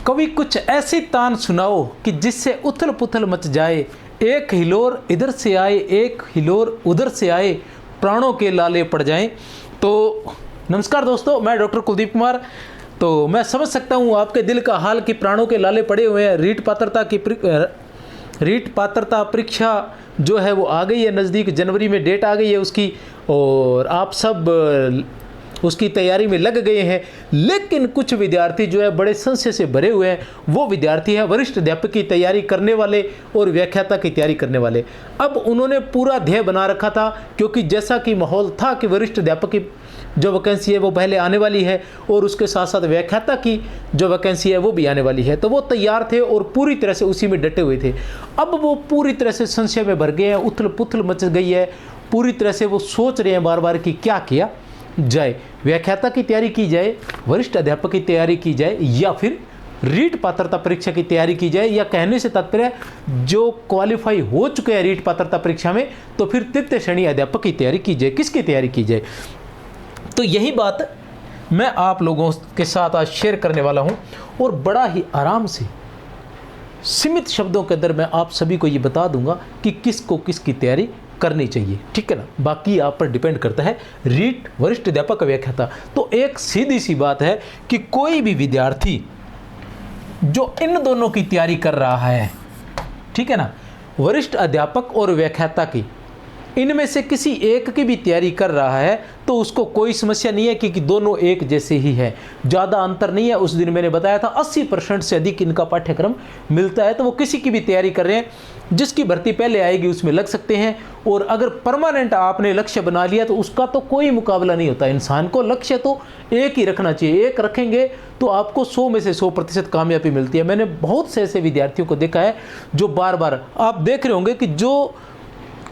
कभी कुछ ऐसी तान सुनाओ कि जिससे उथल पुथल मच जाए, एक हिलोर इधर से आए एक हिलोर उधर से आए, प्राणों के लाले पड़ जाएं। तो नमस्कार दोस्तों, मैं डॉक्टर कुलदीप कुमार। तो मैं समझ सकता हूँ आपके दिल का हाल कि प्राणों के लाले पड़े हुए हैं। रीट पात्रता परीक्षा जो है वो आ गई है नज़दीक, जनवरी में डेट आ गई है उसकी, और आप सब उसकी तैयारी में लग गए हैं। लेकिन कुछ विद्यार्थी जो है बड़े संशय से भरे हुए हैं। वो विद्यार्थी है वरिष्ठ अध्यापक की तैयारी करने वाले और व्याख्याता की तैयारी करने वाले। अब उन्होंने पूरा ध्येय बना रखा था, क्योंकि जैसा कि माहौल था कि वरिष्ठ अध्यापक की जो वैकेंसी है वो पहले आने वाली है और उसके साथ साथ व्याख्याता की जो वैकेंसी है वो भी आने वाली है, तो वो तैयार थे और पूरी तरह से उसी में डटे हुए थे। अब वो पूरी तरह से संशय में भर गए हैं, उथल पुथल मच गई है पूरी तरह से। वो सोच रहे हैं बार बार कि क्या किया जाए, व्याख्याता की तैयारी की जाए, वरिष्ठ अध्यापक की तैयारी की जाए, या फिर रीट पात्रता परीक्षा की तैयारी की जाए, या कहने से तात्पर्य जो क्वालिफाई हो चुके हैं रीट पात्रता परीक्षा में तो फिर तृतीय श्रेणी अध्यापक की तैयारी की जाए, किसकी तैयारी की जाए। तो यही बात मैं आप लोगों के साथ आज शेयर करने वाला हूं, और बड़ा ही आराम से सीमित शब्दों के अंदर मैं आप सभी को ये बता दूंगा कि किसको किसकी तैयारी करनी चाहिए, ठीक है ना। बाकी आप पर डिपेंड करता है रीट वरिष्ठ अध्यापक व्याख्याता। तो एक सीधी सी बात है कि कोई भी विद्यार्थी जो इन दोनों की तैयारी कर रहा है, ठीक है ना, वरिष्ठ अध्यापक और व्याख्याता की, इनमें से किसी एक की भी तैयारी कर रहा है तो उसको कोई समस्या नहीं है, क्योंकि दोनों एक जैसे ही है, ज़्यादा अंतर नहीं है। उस दिन मैंने बताया था 80% से अधिक इनका पाठ्यक्रम मिलता है। तो वो किसी की भी तैयारी कर रहे हैं, जिसकी भर्ती पहले आएगी उसमें लग सकते हैं। और अगर परमानेंट आपने लक्ष्य बना लिया तो उसका तो कोई मुकाबला नहीं होता। इंसान को लक्ष्य तो एक ही रखना चाहिए, एक रखेंगे तो आपको 100 में से 100% कामयाबी मिलती है। मैंने बहुत से ऐसे विद्यार्थियों को देखा है जो बार बार, आप देख रहे होंगे कि जो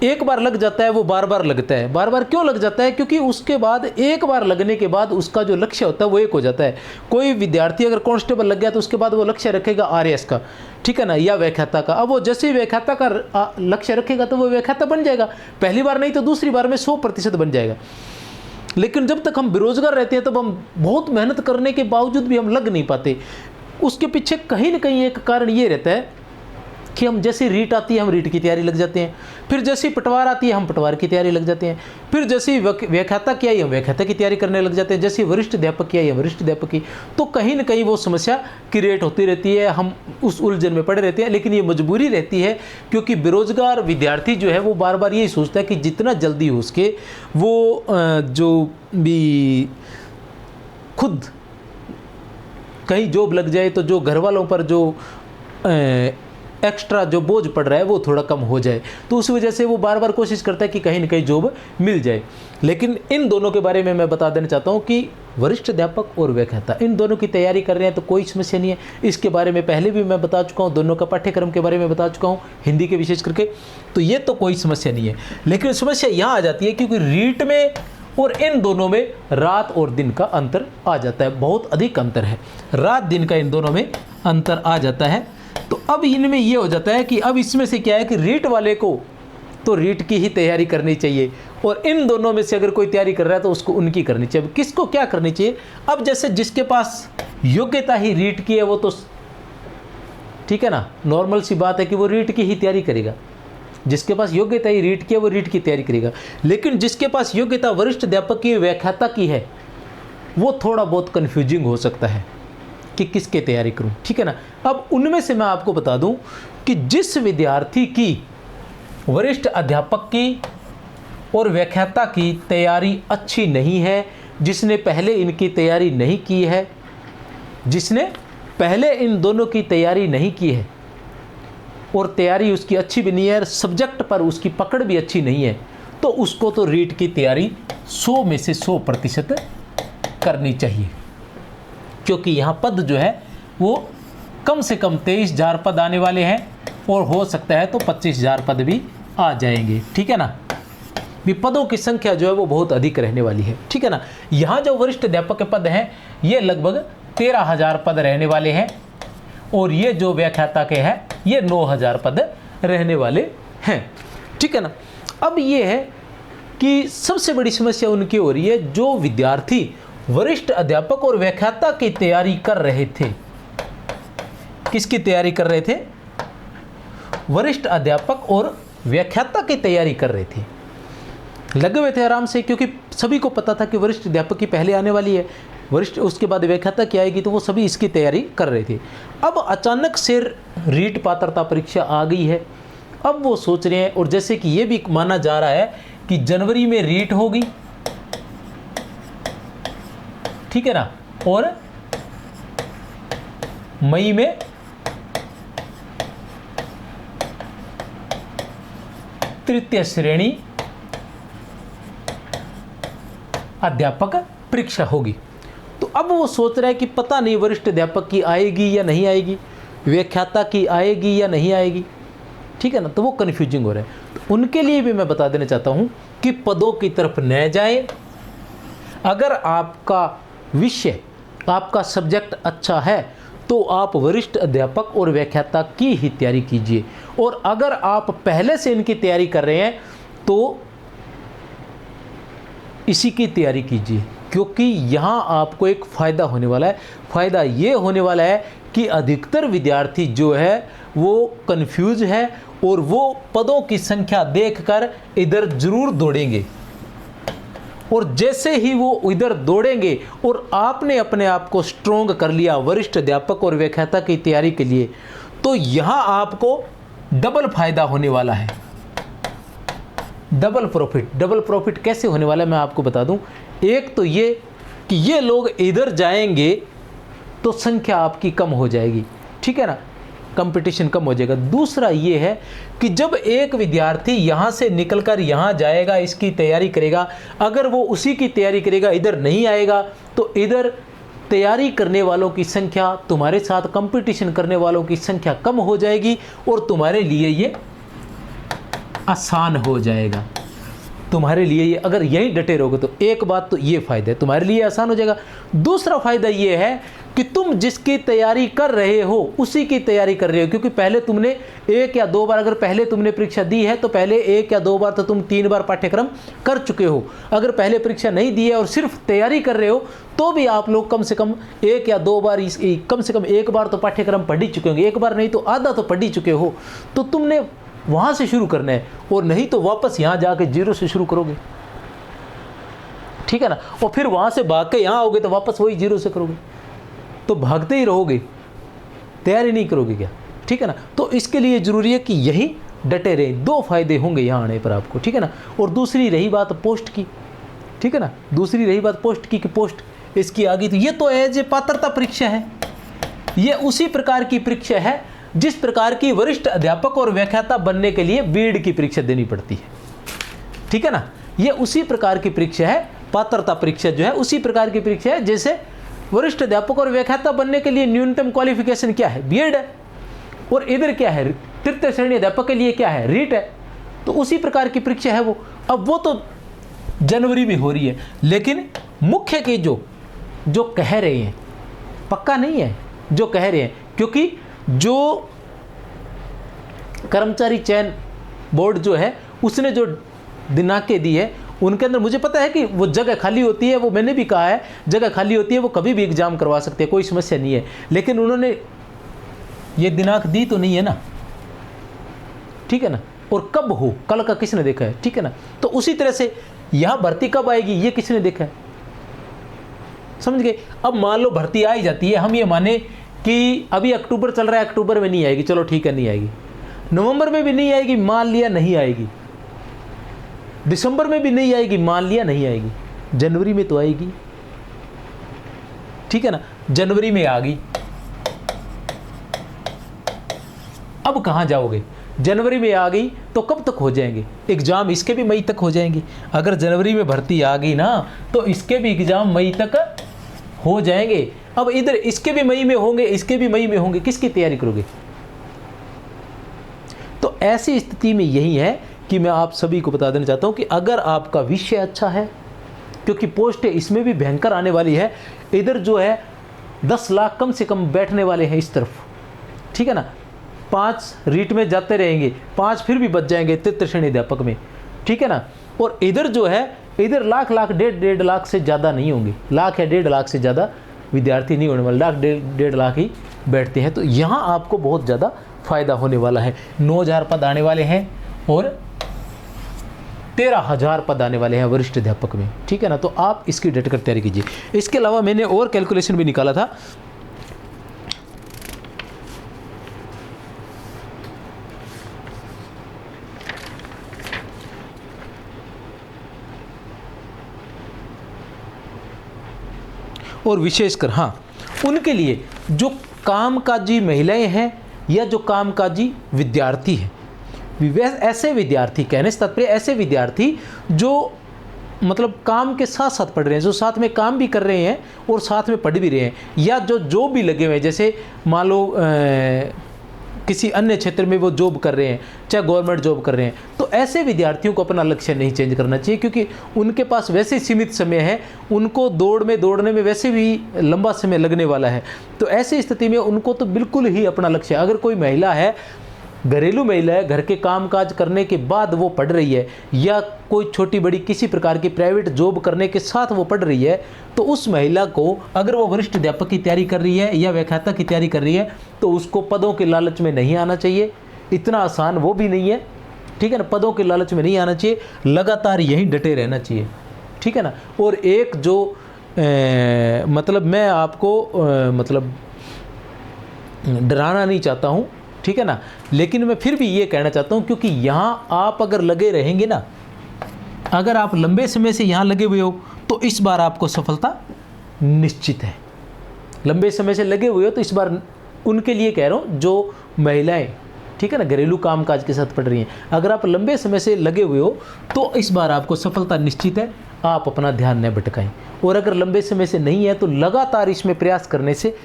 एक बार लग जाता है वो बार बार लगता है। बार बार क्यों लग जाता है? क्योंकि उसके बाद एक बार लगने के बाद उसका जो लक्ष्य होता है वो एक हो जाता है। कोई विद्यार्थी अगर कांस्टेबल लग गया तो उसके बाद वो लक्ष्य रखेगा आरएएस का, ठीक है ना, या व्याख्याता का। अब वो जैसे ही व्याख्याता का लक्ष्य रखेगा तो वो व्याख्याता बन जाएगा, पहली बार नहीं तो दूसरी बार में 100% बन जाएगा। लेकिन जब तक हम बेरोजगार रहते हैं तब हम बहुत मेहनत करने के बावजूद भी हम लग नहीं पाते। उसके पीछे कहीं ना कहीं एक कारण ये रहता है कि हम जैसे रीट आती है हम रीट की तैयारी लग जाते हैं, फिर जैसे पटवार आती है हम पटवार की तैयारी लग जाते हैं, फिर जैसे व्याख्याता की आई हम व्याख्याता की तैयारी करने लग जाते हैं, जैसे वरिष्ठ अध्यापक की आई हम वरिष्ठ अध्यापक की। तो कहीं ना कहीं वो समस्या क्रिएट होती रहती है, हम उस उलझन में पड़े रहते हैं। लेकिन ये मजबूरी रहती है, क्योंकि बेरोजगार विद्यार्थी जो है वो बार बार यही सोचता है कि जितना जल्दी हो सके वो जो भी खुद कहीं जॉब लग जाए तो जो घर वालों पर जो एक्स्ट्रा जो बोझ पड़ रहा है वो थोड़ा कम हो जाए। तो उस वजह से वो बार बार कोशिश करता है कि कहीं ना कहीं जॉब मिल जाए। लेकिन इन दोनों के बारे में मैं बता देना चाहता हूँ कि वरिष्ठ अध्यापक और व्याख्याता इन दोनों की तैयारी कर रहे हैं तो कोई समस्या नहीं है। इसके बारे में पहले भी मैं बता चुका हूँ, दोनों का पाठ्यक्रम के बारे में बता चुका हूँ, हिंदी के विशेष करके। तो ये तो कोई समस्या नहीं है। लेकिन समस्या यहाँ आ जाती है क्योंकि रीट में और इन दोनों में रात और दिन का अंतर आ जाता है, बहुत अधिक अंतर है, रात दिन का इन दोनों में अंतर आ जाता है। तो अब इनमें ये हो जाता है कि अब इसमें से क्या है कि रीट वाले को तो रीट की ही तैयारी करनी चाहिए, और इन दोनों में से अगर कोई तैयारी कर रहा है तो उसको उनकी करनी चाहिए। अब किसको क्या करनी चाहिए? अब जैसे जिसके पास योग्यता ही रीट की है वो तो ठीक है ना, नॉर्मल सी बात है कि वो रीट की ही तैयारी करेगा। जिसके पास योग्यता ही रीट की है वो रीट की तैयारी करेगा। लेकिन जिसके पास योग्यता वरिष्ठ अध्यापक की व्याख्याता की है वो थोड़ा बहुत कन्फ्यूजिंग हो सकता है कि किसके तैयारी करूं, ठीक है ना। अब उनमें से मैं आपको बता दूं कि जिस विद्यार्थी की वरिष्ठ अध्यापक की और व्याख्याता की तैयारी अच्छी नहीं है, जिसने पहले इनकी तैयारी नहीं की है, जिसने पहले इन दोनों की तैयारी नहीं की है और तैयारी उसकी अच्छी भी नहीं है, सब्जेक्ट पर उसकी पकड़ भी अच्छी नहीं है, तो उसको तो रीट की तैयारी 100 में से 100% करनी चाहिए। क्योंकि यहाँ पद जो है वो कम से कम 23,000 पद आने वाले हैं, और हो सकता है तो 25,000 पद भी आ जाएंगे, ठीक है ना। भी पदों की संख्या जो है वो बहुत अधिक रहने वाली है, ठीक है ना। यहाँ जो वरिष्ठ अध्यापक के पद हैं ये लगभग 13,000 पद रहने वाले हैं, और ये जो व्याख्याता के हैं ये 9,000 पद रहने वाले हैं, ठीक है ना। अब ये है कि सबसे बड़ी समस्या उनकी हो रही है जो विद्यार्थी वरिष्ठ अध्यापक और व्याख्याता की तैयारी कर रहे थे, किसकी तैयारी कर रहे थे? वरिष्ठ अध्यापक और व्याख्याता की तैयारी कर रहे थे, लगे हुए थे आराम से, क्योंकि सभी को पता था कि वरिष्ठ अध्यापक की पहले आने वाली है, वरिष्ठ उसके बाद व्याख्याता की आएगी, तो वो सभी इसकी तैयारी कर रहे थे। अब अचानक से रीट पात्रता परीक्षा आ गई है। अब वो सोच रहे हैं, और जैसे कि ये भी माना जा रहा है कि जनवरी में रीट होगी, ठीक है ना, और मई में तृतीय श्रेणी अध्यापक परीक्षा होगी। तो अब वो सोच रहा है कि पता नहीं वरिष्ठ अध्यापक की आएगी या नहीं आएगी, व्याख्याता की आएगी या नहीं आएगी, ठीक है ना, तो वो कन्फ्यूजिंग हो रहा है। तो उनके लिए भी मैं बता देना चाहता हूं कि पदों की तरफ न जाएं। अगर आपका विषय, आपका सब्जेक्ट अच्छा है तो आप वरिष्ठ अध्यापक और व्याख्याता की ही तैयारी कीजिए, और अगर आप पहले से इनकी तैयारी कर रहे हैं तो इसी की तैयारी कीजिए, क्योंकि यहाँ आपको एक फ़ायदा होने वाला है। फ़ायदा ये होने वाला है कि अधिकतर विद्यार्थी जो है वो कंफ्यूज है, और वो पदों की संख्या देखकर इधर ज़रूर दौड़ेंगे, और जैसे ही वो इधर दौड़ेंगे और आपने अपने आप को स्ट्रोंग कर लिया वरिष्ठ अध्यापक और व्याख्याता की तैयारी के लिए, तो यहाँ आपको डबल फायदा होने वाला है, डबल प्रॉफिट। डबल प्रॉफिट कैसे होने वाला है मैं आपको बता दूं। एक तो ये कि ये लोग इधर जाएंगे तो संख्या आपकी कम हो जाएगी, ठीक है ना, कंपटीशन कम हो जाएगा। दूसरा ये है कि जब एक विद्यार्थी यहाँ से निकलकर यहाँ जाएगा, इसकी तैयारी करेगा, अगर वो उसी की तैयारी करेगा, इधर नहीं आएगा, तो इधर तैयारी करने वालों की संख्या, तुम्हारे साथ कंपटीशन करने वालों की संख्या कम हो जाएगी, और तुम्हारे लिए ये आसान हो जाएगा। तुम्हारे लिए ये, अगर यहीं डटे रहोगे तो एक बात तो ये फ़ायदा है, तुम्हारे लिए आसान हो जाएगा। दूसरा फ़ायदा ये है कि तुम जिसकी तैयारी कर रहे हो उसी की तैयारी कर रहे हो, क्योंकि पहले तुमने एक या दो बार, अगर पहले तुमने परीक्षा दी है तो पहले एक या दो बार तो तुम 3 बार पाठ्यक्रम कर चुके हो। अगर पहले परीक्षा नहीं दी है और सिर्फ तैयारी कर रहे हो तो भी आप लोग कम से कम एक या दो बार, कम से कम एक बार तो पाठ्यक्रम पढ़ ही चुके होंगे, एक बार नहीं तो आधा तो पढ़ ही चुके हो। तो तुमने वहाँ से शुरू करना है, और नहीं तो वापस यहाँ जाके 0 से शुरू करोगे, ठीक है ना, और फिर वहाँ से भाग के यहाँ आओगे तो वापस वही 0 से करोगे, तो भागते ही रहोगे, तैयारी नहीं करोगे क्या, ठीक है ना। तो इसके लिए ज़रूरी है कि यही डटे रहे। 2 फायदे होंगे यहाँ आने पर आपको, ठीक है ना। और दूसरी रही बात पोस्ट की, ठीक है ना, दूसरी रही बात पोस्ट की कि पोस्ट इसकी आ गई, तो ये तो एज ए पात्रता परीक्षा है, ये उसी प्रकार की परीक्षा है जिस प्रकार की वरिष्ठ अध्यापक और व्याख्याता बनने के लिए बीएड की परीक्षा देनी पड़ती है, ठीक है ना। ये उसी प्रकार की परीक्षा है, पात्रता परीक्षा जो है उसी प्रकार की परीक्षा है जैसे वरिष्ठ अध्यापक और व्याख्याता बनने के लिए न्यूनतम क्वालिफिकेशन क्या है, बीएड है, और इधर क्या है, तृतीय श्रेणी अध्यापक के लिए क्या है, रीट है। तो उसी प्रकार की परीक्षा है वो। अब वो तो जनवरी में हो रही है, लेकिन मुख्य के जो कह रहे हैं, पक्का नहीं है जो कह रहे हैं, क्योंकि जो कर्मचारी चयन बोर्ड जो है उसने जो दिनांकें दी है उनके अंदर मुझे पता है कि वो जगह खाली होती है, वो मैंने भी कहा है जगह खाली होती है, वो कभी भी एग्जाम करवा सकते हैं, कोई समस्या नहीं है, लेकिन उन्होंने ये दिनांक दी तो नहीं है ना, ठीक है ना, और कब हो कल का किसने देखा है, ठीक है ना। तो उसी तरह से यहाँ भर्ती कब आएगी ये किसने देखा है, समझ गए। अब मान लो भर्ती आ ही जाती है, हम ये माने कि अभी अक्टूबर चल रहा है, अक्टूबर में नहीं आएगी, चलो ठीक है नहीं आएगी, नवंबर में भी नहीं आएगी, मान लिया नहीं आएगी, दिसंबर में भी नहीं आएगी, मान लिया नहीं आएगी, जनवरी में तो आएगी, ठीक है ना, जनवरी में आ गई। अब कहाँ जाओगे, जनवरी में आ गई तो कब तक हो जाएंगे एग्जाम, इसके भी मई तक हो जाएंगे। अगर जनवरी में भर्ती आ गई ना तो इसके भी एग्जाम मई तक हो जाएंगे। अब इधर इसके भी मई में होंगे, इसके भी मई में होंगे, किसकी तैयारी करोगे। तो ऐसी स्थिति में यही है कि मैं आप सभी को बता देना चाहता हूं कि अगर आपका विषय अच्छा है, क्योंकि पोस्ट इसमें भी भयंकर आने वाली है, इधर जो है 10 लाख कम से कम बैठने वाले हैं इस तरफ, ठीक है ना, 5 रीट में जाते रहेंगे, 5 फिर भी बच जाएंगे तृतीय श्रेणी अध्यापक में, ठीक है ना। और इधर जो है इधर लाख 1.5 लाख से ज़्यादा नहीं होंगे, लाख या 1.5 लाख से ज़्यादा विद्यार्थी नहीं होने वाले, लाख 1.5 लाख ही बैठते हैं। तो यहाँ आपको बहुत ज़्यादा फ़ायदा होने वाला है। 9,000 पद आने वाले हैं और 13,000 पद आने वाले हैं वरिष्ठ अध्यापक में, ठीक है ना। तो आप इसकी डट कर तैयारी कीजिए। इसके अलावा मैंने और कैलकुलेशन भी निकाला था। और विशेषकर हाँ, उनके लिए जो कामकाजी महिलाएं हैं या जो कामकाजी विद्यार्थी हैं, ऐसे विद्यार्थी, कहने से तात्पर्य ऐसे विद्यार्थी जो मतलब काम के साथ साथ पढ़ रहे हैं, जो साथ में काम भी कर रहे हैं और साथ में पढ़ भी रहे हैं, या जो जॉब भी लगे हुए हैं, जैसे मान लो किसी अन्य क्षेत्र में वो जॉब कर रहे हैं, चाहे गवर्नमेंट जॉब कर रहे हैं। तो ऐसे विद्यार्थियों को अपना लक्ष्य नहीं चेंज करना चाहिए, क्योंकि उनके पास वैसे सीमित समय है, उनको दौड़ने में वैसे भी लंबा समय लगने वाला है। तो ऐसी स्थिति में उनको तो बिल्कुल ही अपना लक्ष्य, अगर कोई महिला है, घरेलू महिला है, घर के कामकाज करने के बाद वो पढ़ रही है, या कोई छोटी बड़ी किसी प्रकार की प्राइवेट जॉब करने के साथ वो पढ़ रही है, तो उस महिला को अगर वो वरिष्ठ अध्यापक की तैयारी कर रही है या व्याख्याता की तैयारी कर रही है, तो उसको पदों के लालच में नहीं आना चाहिए। इतना आसान वो भी नहीं है, ठीक है ना। पदों के लालच में नहीं आना चाहिए, लगातार यहीं डटे रहना चाहिए, ठीक है ना। और एक जो मतलब मैं आपको मतलब डराना नहीं चाहता हूँ, ठीक है ना, लेकिन मैं फिर भी ये कहना चाहता हूँ, क्योंकि यहाँ आप अगर लगे रहेंगे ना, अगर आप लंबे समय से यहाँ लगे हुए हो, तो इस बार आपको सफलता निश्चित है। लंबे समय से लगे हुए हो तो इस बार उनके लिए कह रहा हूँ जो महिलाएं, ठीक है ना, घरेलू कामकाज के साथ पढ़ रही हैं, अगर आप लंबे समय से लगे हुए हो तो इस बार आपको सफलता निश्चित है। आप अपना ध्यान न भटकाएं। और अगर लंबे समय से नहीं है तो लगातार इसमें प्रयास करने से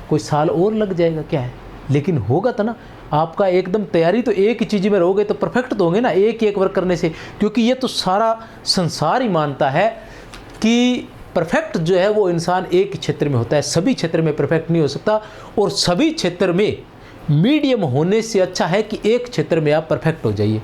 कोई साल और लग जाएगा, क्या है, लेकिन होगा तो ना। आपका एकदम तैयारी तो एक ही चीज़ में रहोगे तो परफेक्ट तो होंगे ना, एक वर्क करने से, क्योंकि ये तो सारा संसार ही मानता है कि परफेक्ट जो है वो इंसान एक ही क्षेत्र में होता है, सभी क्षेत्र में परफेक्ट नहीं हो सकता। और सभी क्षेत्र में मीडियम होने से अच्छा है कि एक क्षेत्र में आप परफेक्ट हो जाइए,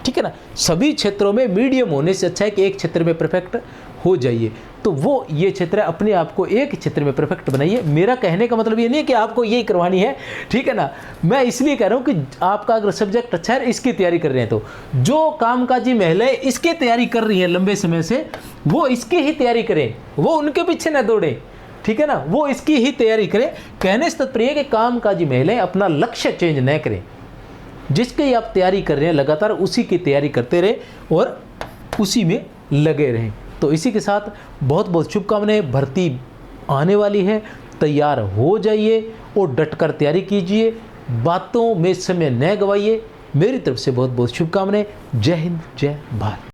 ठीक है ना। सभी क्षेत्रों में मीडियम होने से अच्छा है कि एक क्षेत्र में परफेक्ट हो जाइए। तो वो ये क्षेत्र है, अपने आप को एक क्षेत्र में परफेक्ट बनाइए। मेरा कहने का मतलब ये नहीं है कि आपको यही करवानी है, ठीक है ना। मैं इसलिए कह रहा हूँ कि आपका अगर सब्जेक्ट अच्छा है, इसकी तैयारी कर रहे हैं, तो जो कामकाजी महिलाएं इसकी तैयारी कर रही हैं लंबे समय से, वो इसकी ही तैयारी करें, वो उनके पीछे न दौड़ें, ठीक है ना, वो इसकी ही तैयारी करें। कहने से तात्पर्य है कि कामकाजी महिलाएं अपना लक्ष्य चेंज न करें, जिसकी आप तैयारी कर रहे हैं लगातार उसी की तैयारी करते रहे और उसी में लगे रहें। तो इसी के साथ बहुत बहुत शुभकामनाएं। भर्ती आने वाली है, तैयार हो जाइए और डटकर तैयारी कीजिए, बातों में समय न गवाइए। मेरी तरफ से बहुत बहुत शुभकामनाएं। जय हिंद, जय भारत।